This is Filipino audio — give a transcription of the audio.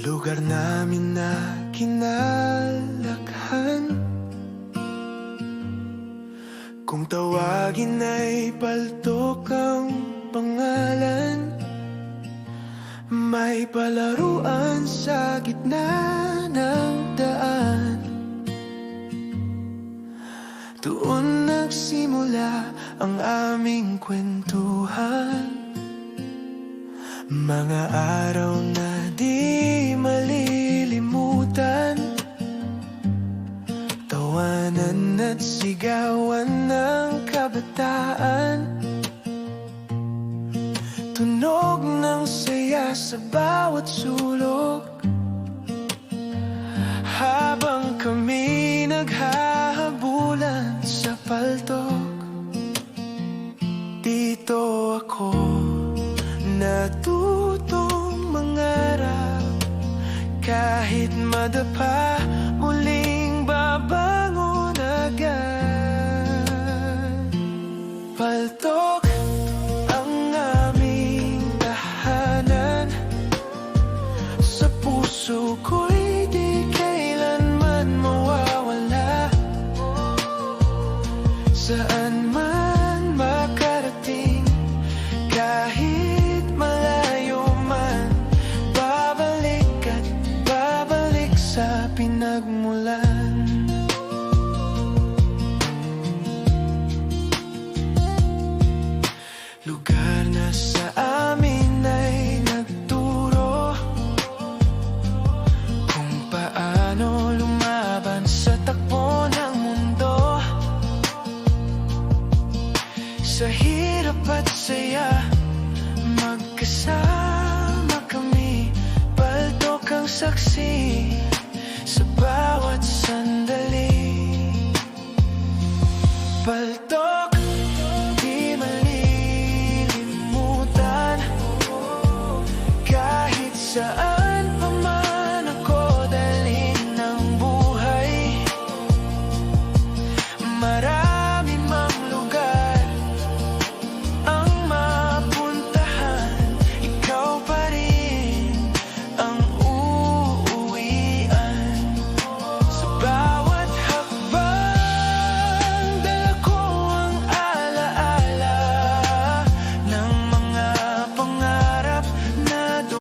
lugar namin na kinalakhan. Kung tawagin ay paltok ang pangalan, may palaruan sa gitna ng daan. Doon nagsimula ang aming kwentuhan, mga araw na di malilimutan, tawanan at sigawan ng kabataan, tunog ng saya sa bawat sulok, habang kami naghahabulan sa paltok. Dito ako natutong mangarap, kahit madapa muling babangon agad. Paltok ang aming tahanan, sa puso ko'y di kailanman mawawala. Saan man makarating, kahit malayo man, babalik at babalik sa pinagmulan. Lugar na sa amin ay nagturo kung paano lumaban sa takbo ng mundo. Sa hirap at saya, magkasama kami, paltok ang saksi sa bawat sandali. Paltok, di malilimutan, kahit saan